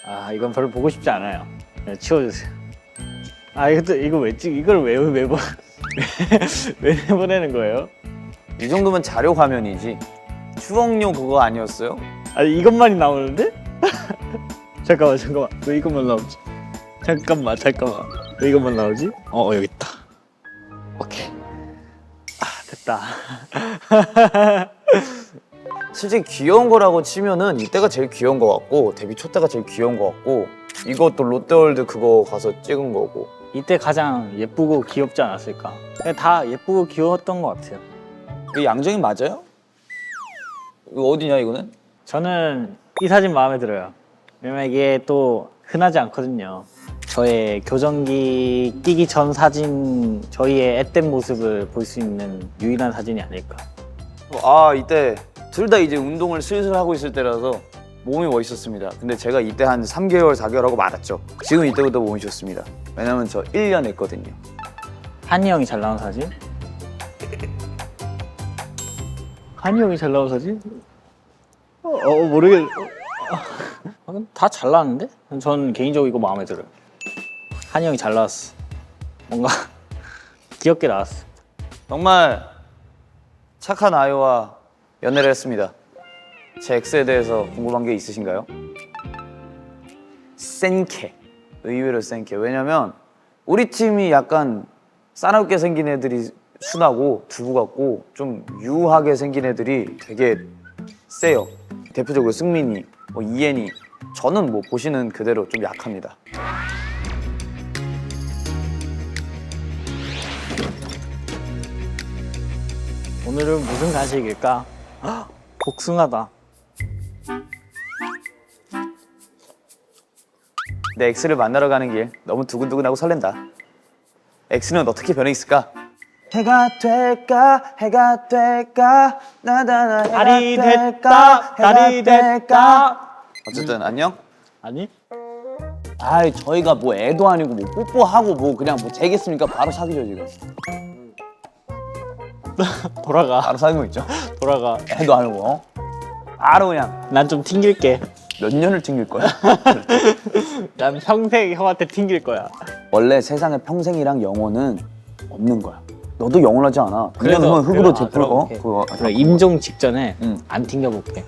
아 이건 별로 보고 싶지 않아요. 네, 치워주세요. 아 이거 왜 찍? 이걸 왜 매번 왜 내보내는 거예요? 이 정도면 자료 화면이지. 추억용 그거 아니었어요? 아니 이것만이 나오는데? 잠깐만 왜 이것만 나오지? 잠깐만 왜 이것만 나오지? 여기 있다. 오케이. 아 됐다. 실제 귀여운 거라고 치면은 이때가 제일 귀여운 거 같고 데뷔 초 때가 제일 귀여운 거 같고 이것도 롯데월드 그거 가서 찍은 거고. 이때 가장 예쁘고 귀엽지 않았을까? 그냥 다 예쁘고 귀여웠던 것 같아요. 이거 양정이 맞아요? 이거 어디냐 이거는? 저는 이 사진 마음에 들어요. 왜냐면 이게 또 흔하지 않거든요. 저의 교정기 끼기 전 사진, 저희의 앳된 모습을 볼 수 있는 유일한 사진이 아닐까. 아 이때 둘 다 이제 운동을 슬슬 하고 있을 때라서 몸이 멋있었습니다. 근데 제가 이때 한 3개월, 4개월 하고 말았죠. 지금 이때부터 몸이 좋습니다. 왜냐면 저 1년 했거든요. 한이 형이 잘 나온 사진? 한이 형이 잘 나온 사진? 모르겠... 다 잘 나왔는데? 전 개인적으로 이거 마음에 들어요. 한이 형이 잘 나왔어. 뭔가 귀엽게 나왔어. 정말 착한 아이와 연애를 했습니다. 제 X에 대해서 궁금한 게 있으신가요? 센케. 의외로 센케. 왜냐면 우리 팀이 약간 싸납게 생긴 애들이 순하고 두부 같고 좀 유하게 생긴 애들이 되게 세요. 대표적으로 승민이, 이엔이. 저는 뭐 보시는 그대로 좀 약합니다. 오늘은 무슨 간식일까? 헉, 복숭아다. 내 X를 만나러 가는 길 너무 두근두근하고 설렌다. X는 어떻게 변해 있을까? 해가 될까 나다나 달이 됐다, 달이 됐다. 어쨌든 안녕. 아니? 아이 저희가 뭐 애도 아니고 뭐 뽀뽀하고 뭐 그냥 뭐 되겠습니까? 바로 사귀죠 지금. 돌아가. 바로 사귀고 있죠. 돌아가. 애도 아니고 바로 그냥 난 좀 튕길게. 몇 년을 튕길 거야? 난 평생 형한테 튕길 거야. 원래 세상에 평생이랑 영원은 없는 거야. 너도 영원하지 않아. 그냥 흙으로 되풀고 그거. 그래, 임종 직전에 응. 안 튕겨볼게.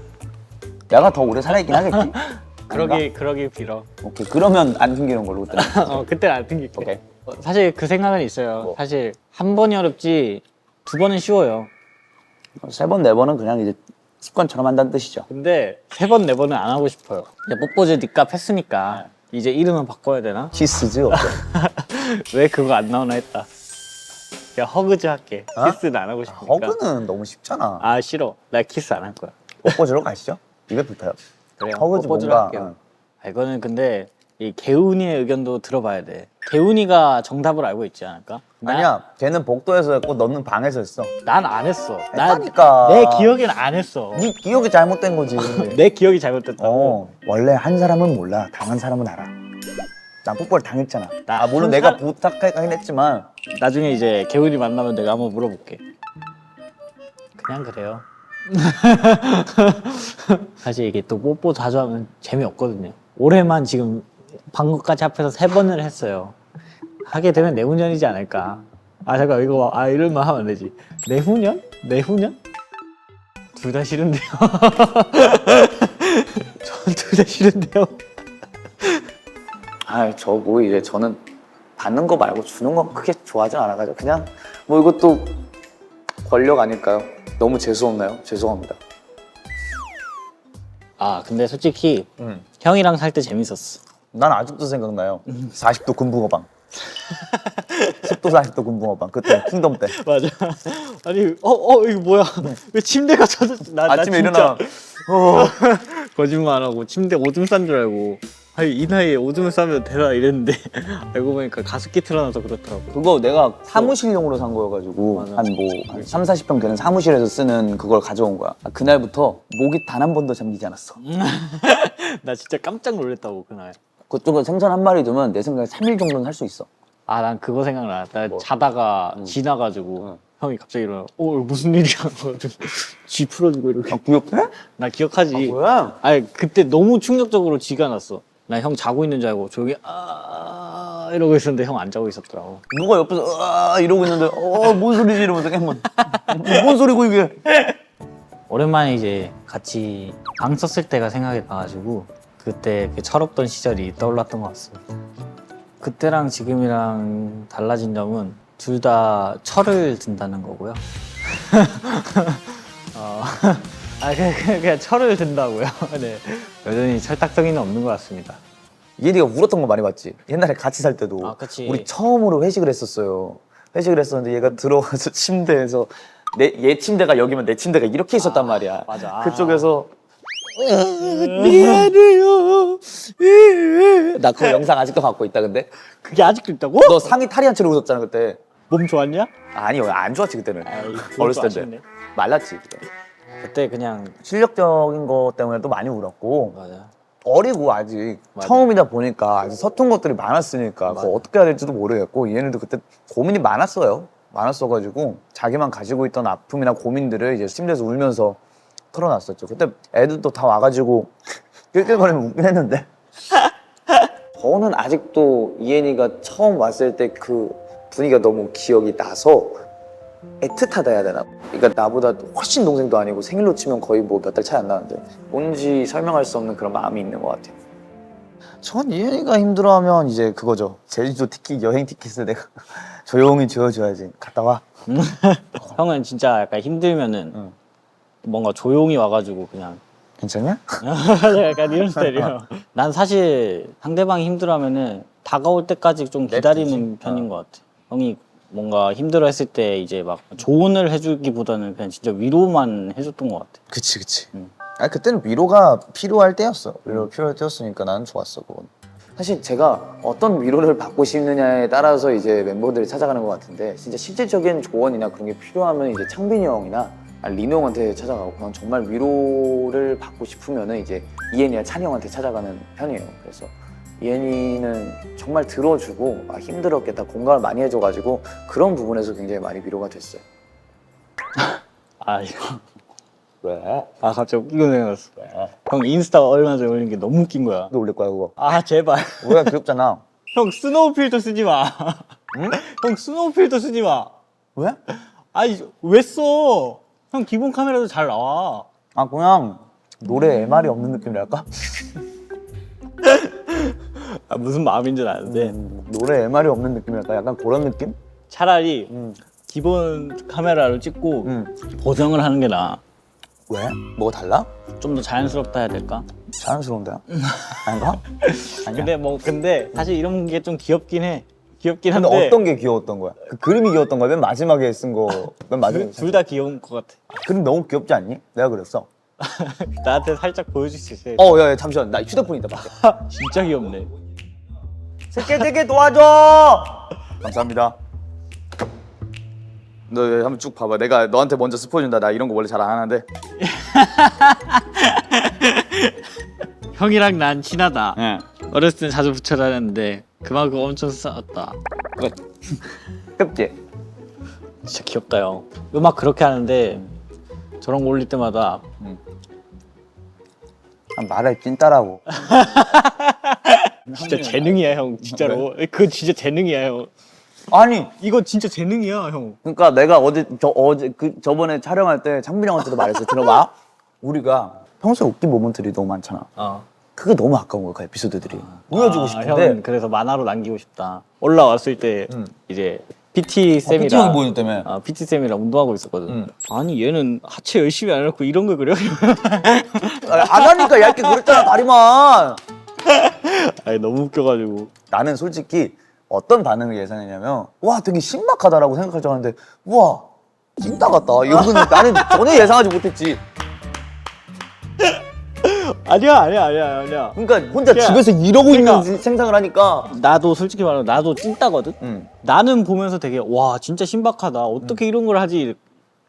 내가 더 오래 살아있긴 하겠지. 그러기 빌어. 오케이 그러면 안 튕기는 걸로 그때. 그때는 안 튕길게. 오케이. 사실 그 생각은 있어요. 뭐? 사실 한 번이 어렵지 2번은 쉬워요. 3번, 4번은 그냥 이제 습관처럼 한다는 뜻이죠. 근데 3번, 4번은 안 하고 싶어요. 이제 뽀뽀즈 니값 했으니까 이제 이름은 바꿔야 되나? 키스즈 어때? 왜 그거 안 나오나 했다. 그냥 허그즈 할게. 어? 키스는 안 하고 싶으니까. 허그는 너무 쉽잖아. 아 싫어. 나 키스 안 할 거야. 뽀뽀즈로 가시죠. 입에 붙어요. 그래요. 허그즈 뽀뽀즈로 뭔가 할게요. 이거는 근데 이 개운이의 의견도 들어봐야 돼. 개운이가 정답을 알고 있지 않을까? 아니야. 걔는 복도에서 했고 너는 방에서 했어. 난 안 했어. 했다니까. 내 기억엔 안 했어. 네 기억이 잘못된 거지. 내 기억이 잘못됐다고. 원래 한 사람은 몰라. 당한 사람은 알아. 난 뽀뽀를 당했잖아. 나 물론 한 내가 사- 부탁하긴 했지만 나중에 이제 개운이 만나면 내가 한번 물어볼게. 그냥 그래요. 사실 이게 또 뽀뽀 자주 하면 재미없거든요. 올해만 지금 방금까지 합해서 3번을 했어요. 하게 되면 내후년이지 않을까. 아 잠깐 이거 이런 말 하면 안 되지. 내후년? 내후년? 둘 다 싫은데요. 전 둘 다 싫은데요. 저 뭐 이제 저는 받는 거 말고 주는 건 크게 좋아하진 않아가지고 그냥 뭐 이것도 권력 아닐까요? 너무 재수없나요? 죄송합니다. 아 근데 솔직히 형이랑 살 때 재밌었어. 난 아직도 생각나요. 40도 군붕어방. 10도 40도 군붕어방. 그때 킹덤 때. 맞아. 아니 이거 뭐야? 왜 침대가 젖었지? 나 아침에 진짜 일어나. 거짓말 안 하고 침대 오줌 싼 줄 알고. 아니 이 나이에 오줌을 싸면 되나 이랬는데 알고 보니까 가습기 틀어놔서 그렇더라고. 그거 내가 사무실용으로 산 거여가지고 맞아. 한 3, 40평 되는 사무실에서 쓰는 그걸 가져온 거야. 그날부터 목이 단 한 번도 잠기지 않았어. 나 진짜 깜짝 놀랐다고 그날. 그쪽은 생선 한 마리 두면 내 생각에 3일 정도는 할 수 있어. 아 난 그거 생각나. 나 뭐? 자다가 지나가지고 형이 갑자기 일어나. 무슨 일이야? 쥐 풀어주고 이렇게. 기억해? 나 기억하지. 뭐야? 아니 그때 너무 충격적으로 쥐가 났어. 나 형 자고 있는 줄 알고 조용히 아 이러고 있었는데 형 안 자고 있었더라고. 누가 옆에서 으아 이러고 있는데 뭔 소리지 이러면서 한번 뭔 소리고 이게. 오랜만에 이제 같이 방 썼을 때가 생각이 나가지고 그때 그 철없던 시절이 떠올랐던 것 같습니다. 그때랑 지금이랑 달라진 점은 둘 다 철을 든다는 거고요. 그냥 철을 든다고요. 네. 여전히 철딱서기는 없는 것 같습니다. 얘네가 울었던 거 많이 봤지. 옛날에 같이 살 때도 아, 그치. 우리 처음으로 회식을 했었어요. 회식을 했었는데 얘가 들어와서 침대에서 얘 침대가 여기면 내 침대가 이렇게 있었단 말이야. 맞아. 그쪽에서 미안해요. 나 그거 영상 아직도 갖고 있다. 근데 그게 아직도 있다고? 너 상의 탈의한 채로 웃었잖아 그때. 몸 좋았냐? 아니 안 좋았지 그때는. 아이, 어렸을 그것도 텐데 아쉽네. 말랐지 그때. 그때 그냥 실력적인 것 때문에도 많이 울었고 맞아. 어리고 아직 맞아. 처음이다 보니까 아직 서툰 것들이 많았으니까 그거 어떻게 해야 될지도 모르겠고 얘네도 그때 고민이 많았어가지고 자기만 가지고 있던 아픔이나 고민들을 이제 침대에서 울면서 털어놨었죠. 그때 애들도 다 와가지고 낄낄거리면 웃긴 했는데 저는 아직도 이엔이가 처음 왔을 때 그 분위기가 너무 기억이 나서 애틋하다 해야 되나? 그러니까 나보다 훨씬 동생도 아니고 생일로 치면 거의 뭐 몇 달 차이 안 나는데 뭔지 설명할 수 없는 그런 마음이 있는 것 같아요. 전 이현이가 힘들어하면 이제 그거죠. 제주도 티켓 여행 티켓을 내가 조용히 지어줘야지. 갔다 와. 형은 진짜 약간 힘들면은 응. 뭔가 조용히 와가지고 그냥 괜찮냐? 약간 이런 스타일이야. 난 사실 상대방이 힘들어하면은 다가올 때까지 좀 기다리는 편인 것 같아. 형이 뭔가 힘들어했을 때 이제 막 조언을 해주기보다는 그냥 진짜 위로만 해줬던 것 같아. 그치. 응. 아니 그때는 위로가 필요할 때였어. 위로가 필요할 때였으니까 나는 좋았어 그건. 사실 제가 어떤 위로를 받고 싶느냐에 따라서 이제 멤버들이 찾아가는 것 같은데 진짜 실질적인 조언이나 그런 게 필요하면 이제 창빈이 형이나 리노 형한테 찾아가고 그냥 정말 위로를 받고 싶으면은 이제 이엔이나 찬이 형한테 찾아가는 편이에요. 그래서 이엔이는 정말 들어주고 힘들었겠다 공감을 많이 해줘가지고 그런 부분에서 굉장히 많이 위로가 됐어요. 아 이거. 왜? 아 갑자기 웃기고 생각났어. 왜? 형 인스타 얼마 전에 올린 게 너무 웃긴 거야. 너 올릴 거야 그거. 아 제발. 뭐야 귀엽잖아. 형 스노우 필터 쓰지 마. 응? 형 스노우 필터 쓰지 마. 왜? 아니 왜 써? 형 기본 카메라도 잘 나와. 아 그냥 노래 MR이 없는 느낌이랄까? 아, 무슨 마음인지 아는데 노래 MR이 없는 느낌이랄까? 약간 그런 느낌? 차라리 기본 카메라로 찍고 보정을 하는 게 나아. 왜? 뭐가 달라? 좀 더 자연스럽다 해야 될까? 자연스러운데? 아닌가? 아니야? 근데 사실 이런 게 좀 귀엽긴 해. 귀엽긴 근데 한데 어떤 게 귀여웠던 거야? 그 그림이 귀여웠던 거야? 맨 마지막에 쓴 거. 맨 마지막에 둘 다 귀여운 것 같아. 그림 너무 귀엽지 않니? 내가 그랬어. 나한테 살짝 보여줄 수 있어요? 야, 잠시만. 나 휴대폰 있다 밖에. 진짜 귀엽네. 새끼 도와줘! 감사합니다. 너 한번 쭉 봐봐. 내가 너한테 먼저 스포해준다. 나 이런 거 원래 잘 안 하는데. 형이랑 난 친하다. 응. 어렸을 땐 자주 붙여 다녔는데 그만큼 엄청 싸웠다. 귀엽지? 진짜 귀엽다 형. 음악 그렇게 하는데 저런 거 올릴 때마다 말을 찐따라고. 진짜 재능이야 형 진짜로. 그거 진짜 재능이야 형. 아니 이거 진짜 재능이야 형. 그러니까 내가 저번에 촬영할 때 창빈 형한테도 말했어. 들어봐. 우리가 평소에 웃긴 모먼트들이 너무 많잖아. 그게 너무 아까운 거야 그 에피소드들이. 보여주고 싶은데. 형은 그래서 만화로 남기고 싶다. 올라왔을 때 이제 PT 쌤이랑 PT 형이 보여줬 때문에. PT 쌤이랑 운동하고 있었거든. 아니 얘는 하체 열심히 안 해놓고 이런 걸 그려? 안 하니까 얇게 그렸잖아 다리만. 아니 너무 웃겨가지고. 나는 솔직히 어떤 반응을 예상했냐면 와 되게 신박하다라고 생각할 줄 알았는데 우와 찐따 같다 이거는 나는 전혀 예상하지 못했지. 아니야. 그러니까 혼자 야, 집에서 이러고 그러니까. 있는 생각을 하니까. 나도 솔직히 말하면 나도 찐따거든. 나는 보면서 되게 와 진짜 신박하다. 어떻게 이런 걸 하지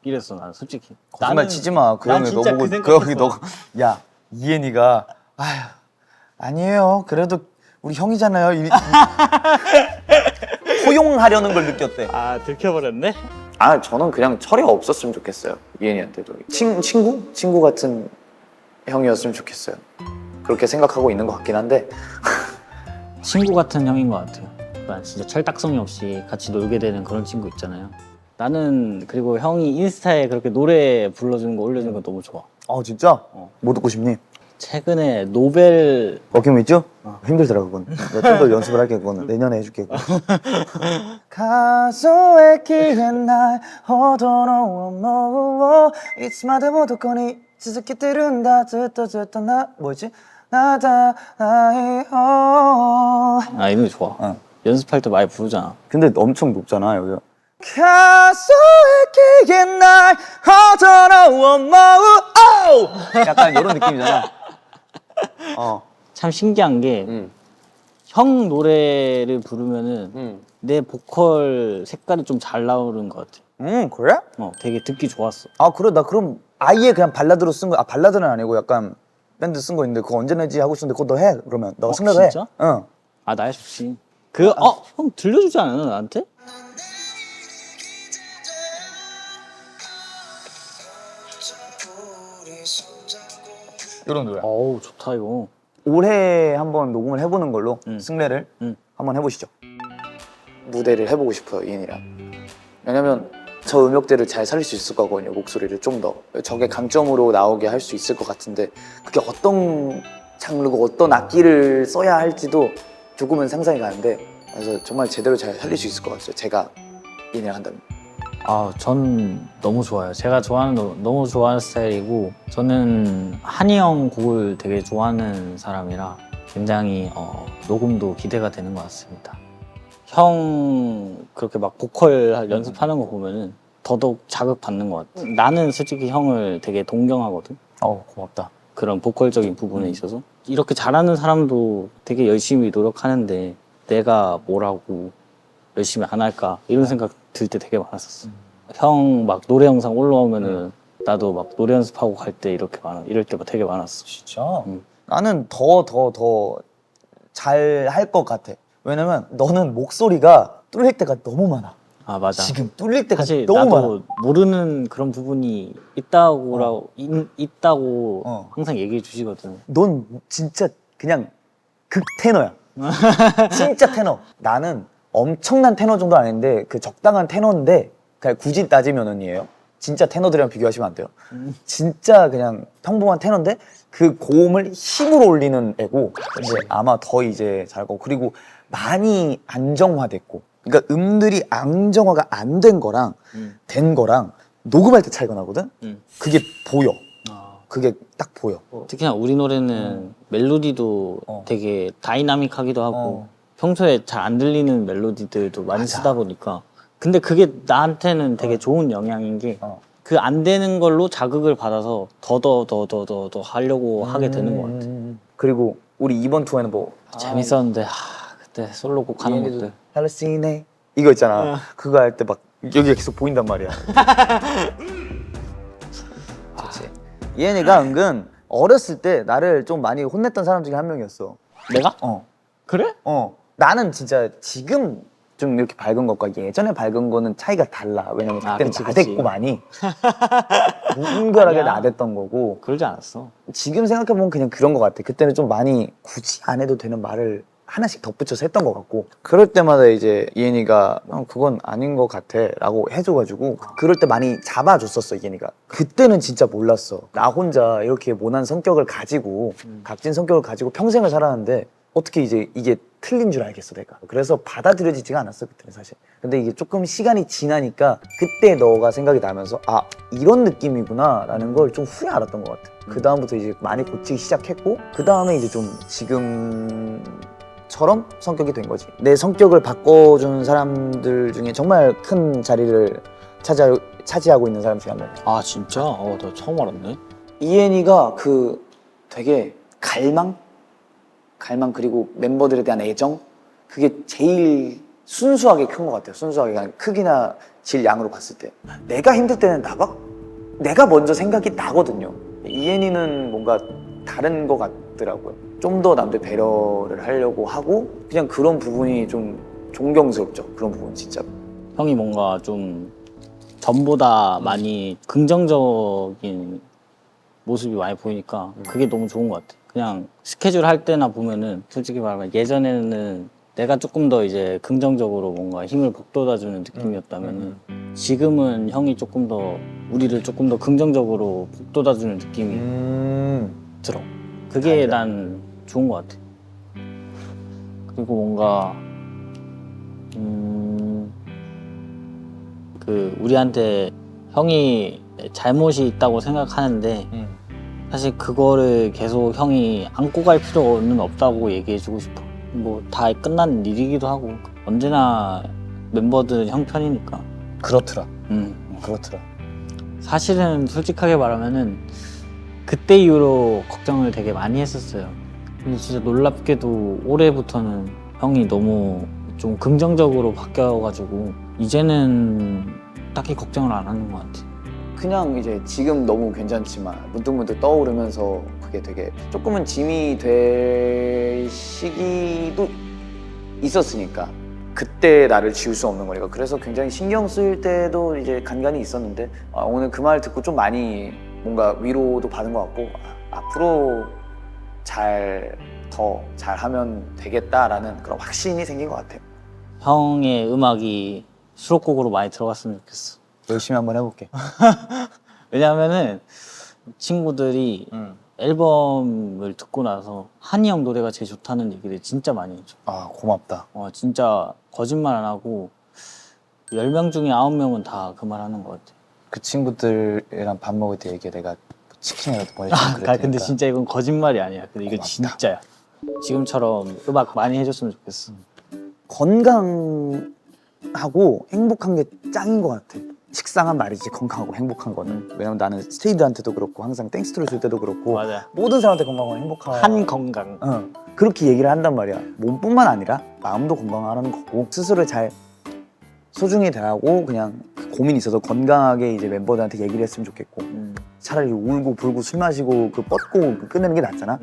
이랬어 나는 솔직히. 거짓말 치지 마. 그 난 형이 너 진짜 보고 그 그 형이 생각했어. 너 야 이엔이가 아휴 아니에요. 그래도 우리 형이잖아요. 포용하려는 걸 느꼈대. 아 들켜버렸네. 아 저는 그냥 철이 없었으면 좋겠어요. 이엔이한테도 친구 같은 형이었으면 좋겠어요. 그렇게 생각하고 있는 것 같긴 한데 친구 같은 형인 것 같아요. 그러니까 진짜 철딱서니 없이 같이 놀게 되는 그런 친구 있잖아요. 나는 그리고 형이 인스타에 그렇게 노래 불러주는 거 올려주는 거 너무 좋아. 진짜? 뭐 듣고 싶니? 최근에 노벨 워킹 윗 유? 힘들더라 그건. 내가 좀 더 연습을 할게 그거는. 내년에 해줄게 그거. 가수의 기엔 날 허더러워 이츠마데 모도코니 지스키 때른다 듣다 나 뭐였지? 나다 나이 아, 이 노래 좋아. 어. 연습할 때 많이 부르잖아. 근데 엄청 높잖아 여기가. 가수의 기엔 날 허더러워 약간 이런 느낌이잖아. 참 신기한 게 형 노래를 부르면은 내 보컬 색깔이 좀 잘 나오는 것 같아. 그래? 되게 듣기 좋았어. 아 그래? 나 그럼 아예 그냥 발라드로 쓴 거. 발라드는 아니고 약간 밴드 쓴 거 있는데 그거 언제 내지 하고 있었는데 그거 너 해 그러면 너가 승려도 해. 진짜? 응. 아, 나야 좋지. 형 들려주지 않았나 나한테? 이런 노래. 어우, 좋다 이거. 올해 한번 녹음을 해보는 걸로 승례를 한번 해보시죠. 무대를 해보고 싶어요 이엔이랑. 왜냐면 저 음역대를 잘 살릴 수 있을 거거든요. 목소리를 좀 더 저게 강점으로 나오게 할 수 있을 것 같은데 그게 어떤 장르고 어떤 악기를 써야 할지도 조금은 상상이 가는데 그래서 정말 제대로 잘 살릴 수 있을 것 같아요. 제가 이엔이랑 한다면. 아, 전 너무 좋아요. 제가 너무 좋아하는 스타일이고 저는 한이 형 곡을 되게 좋아하는 사람이라 굉장히 녹음도 기대가 되는 것 같습니다. 형 그렇게 막 보컬 연습하는 거 보면은 더더욱 자극받는 것 같아. 나는 솔직히 형을 되게 동경하거든. 고맙다. 그런 보컬적인 부분에 있어서 이렇게 잘하는 사람도 되게 열심히 노력하는데 내가 뭐라고 열심히 안 할까 이런 생각 들 때 되게 많았었어. 형 막 노래 영상 올라오면은 나도 막 노래 연습하고 갈 때 이럴 때 되게 많았어. 진짜? 나는 더 잘 할 것 같아. 왜냐면 너는 목소리가 뚫릴 때가 너무 많아. 아, 맞아. 지금 뚫릴 때가 사실 너무 나도 많아. 모르는 그런 부분이 있다고 항상 얘기해 주시거든. 넌 진짜 그냥 극 테너야. 진짜 테너. 나는 엄청난 테너 정도 아닌데 그 적당한 테너인데 그냥 굳이 따지면은이에요. 진짜 테너들이랑 비교하시면 안 돼요. 진짜 그냥 평범한 테너인데 그 고음을 힘으로 올리는 애고 근데 아마 더 이제 잘 거고 그리고 많이 안정화됐고 그러니까 음들이 안정화가 안 된 거랑 된 거랑 녹음할 때 차이가 나거든? 그게 보여. 그게 딱 보여. 특히나 우리 노래는 멜로디도 되게 다이나믹하기도 하고 평소에 잘 안 들리는 멜로디들도 많이 쓰다 보니까 근데 그게 나한테는 되게 좋은 영향인 게 그 안 되는 걸로 자극을 받아서 더 하려고 하게 되는 것 같아. 그리고 우리 이번 투어에는 뭐 재밌었는데 그때 솔로곡 하는 것들 할로시네 이거 있잖아. 그거 할 때 막 여기가 계속 보인단 말이야. 그렇지. 이엔이가 은근 어렸을 때 나를 좀 많이 혼냈던 사람 중에 한 명이었어. 내가? 그래? 나는 진짜 지금 좀 이렇게 밝은 것과 예전에 밝은 거는 차이가 달라. 왜냐면 그때는 그치, 나댔고 많이 무분별하게 아니야. 나댔던 거고 그러지 않았어. 지금 생각해보면 그냥 그런 것 같아. 그때는 좀 많이 굳이 안 해도 되는 말을 하나씩 덧붙여서 했던 것 같고 그럴 때마다 이제 이엔이가 그건 아닌 것 같아 라고 해줘가지고 그럴 때 많이 잡아줬었어 이엔이가. 그때는 진짜 몰랐어. 나 혼자 이렇게 모난 성격을 가지고 각진 성격을 가지고 평생을 살았는데 어떻게 이제 이게 틀린 줄 알겠어 내가. 그래서 받아들여지지가 않았어 그때는 사실. 근데 이게 조금 시간이 지나니까 그때 너가 생각이 나면서 아 이런 느낌이구나 라는 걸 좀 후에 알았던 것 같아. 그 다음부터 이제 많이 고치기 시작했고 그 다음에 이제 좀 지금처럼 성격이 된 거지. 내 성격을 바꿔준 사람들 중에 정말 큰 자리를 차지하고 있는 사람 중에 한 명이야. 아, 진짜? 나 처음 알았네. 이엔이가 그 되게 갈망 그리고 멤버들에 대한 애정 그게 제일 순수하게 큰 것 같아요. 순수하게 그냥 크기나 질 양으로 봤을 때 내가 힘들 때는 내가 먼저 생각이 나거든요. 이엔이는 뭔가 다른 것 같더라고요. 좀 더 남들 배려를 하려고 하고 그냥 그런 부분이 좀 존경스럽죠. 그런 부분 진짜. 형이 뭔가 좀 전보다 많이 긍정적인 모습이 많이 보이니까 그게 너무 좋은 것 같아. 그냥 스케줄 할 때나 보면은 솔직히 말하면 예전에는 내가 조금 더 이제 긍정적으로 뭔가 힘을 북돋아주는 느낌이었다면은 지금은 형이 조금 더 우리를 조금 더 긍정적으로 북돋아주는 느낌이 들어. 그게 난 좋은 것 같아. 그리고 뭔가 그 우리한테 형이 잘못이 있다고 생각하는데 사실 그거를 계속 형이 안고 갈 필요는 없다고 얘기해주고 싶어. 뭐 다 끝난 일이기도 하고 언제나 멤버들은 형 편이니까. 그렇더라. 그렇더라. 사실은 솔직하게 말하면은 그때 이후로 걱정을 되게 많이 했었어요. 근데 진짜 놀랍게도 올해부터는 형이 너무 좀 긍정적으로 바뀌어가지고 이제는 딱히 걱정을 안 하는 것 같아. 그냥 이제 지금 너무 괜찮지만 문득문득 떠오르면서 그게 되게 조금은 짐이 될 시기도 있었으니까 그때 나를 지울 수 없는 거니까 그래서 굉장히 신경 쓰일 때도 이제 간간히 있었는데 오늘 그 말 듣고 좀 많이 뭔가 위로도 받은 것 같고 앞으로 더 잘하면 되겠다라는 그런 확신이 생긴 것 같아요. 형의 음악이 수록곡으로 많이 들어갔으면 좋겠어. 열심히 한번 해볼게. 왜냐하면은 친구들이 앨범을 듣고 나서 한이 형 노래가 제일 좋다는 얘기를 진짜 많이 해줘. 아 고맙다. 진짜 거짓말 안 하고 10명 중에 9명은 다 그 말 하는 것 같아. 그 친구들이랑 밥 먹을 때 얘기해. 내가 치킨이라도 보내주면 그랬으니까. 근데 진짜 이건 거짓말이 아니야. 근데 이거 고맙다. 진짜야. 지금처럼 음악 많이 해줬으면 좋겠어. 건강하고 행복한 게 짱인 것 같아. 식상한 말이지 건강하고 행복한 거는. 왜냐면 나는 스테이드한테도 그렇고 항상 땡스트를 줄 때도 그렇고 맞아. 모든 사람한테 건강하고 행복한 한 건강. 그렇게 얘기를 한단 말이야. 몸뿐만 아니라 마음도 건강하라는 거고 스스로를 잘 소중히 대하고 그냥 그 고민이 있어서 건강하게 이제 멤버들한테 얘기를 했으면 좋겠고 차라리 울고 불고 술 마시고 그 뻗고 그 끝내는 게 낫잖아.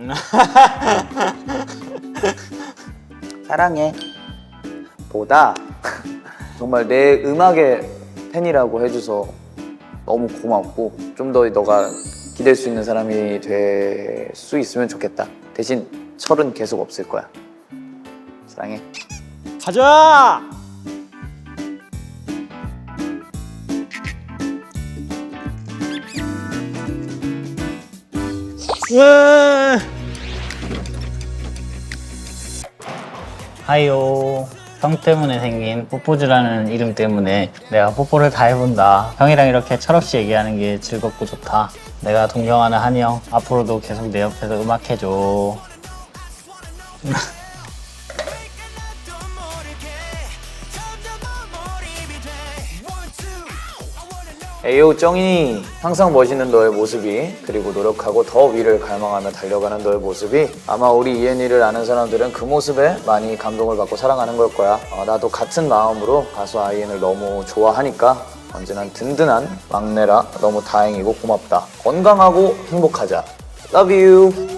사랑해 보다 정말 내 음악의 팬이라고 해줘서 너무 고맙고 좀 더 너가 기댈 수 있는 사람이 될 수 있으면 좋겠다. 대신 철은 계속 없을 거야. 사랑해. 가자! 하이요. 형 때문에 생긴 뽀뽀즈라는 이름 때문에 내가 뽀뽀를 다 해본다. 형이랑 이렇게 철없이 얘기하는 게 즐겁고 좋다. 내가 동경하는 한이 형, 앞으로도 계속 내 옆에서 음악해줘. 에이오 정인이 항상 멋있는 너의 모습이 그리고 노력하고 더 위를 갈망하며 달려가는 너의 모습이 아마 우리 이엔이를 아는 사람들은 그 모습에 많이 감동을 받고 사랑하는 걸 거야. 나도 같은 마음으로 가수 아이엔을 너무 좋아하니까 언제나 든든한 막내라 너무 다행이고 고맙다. 건강하고 행복하자. Love you.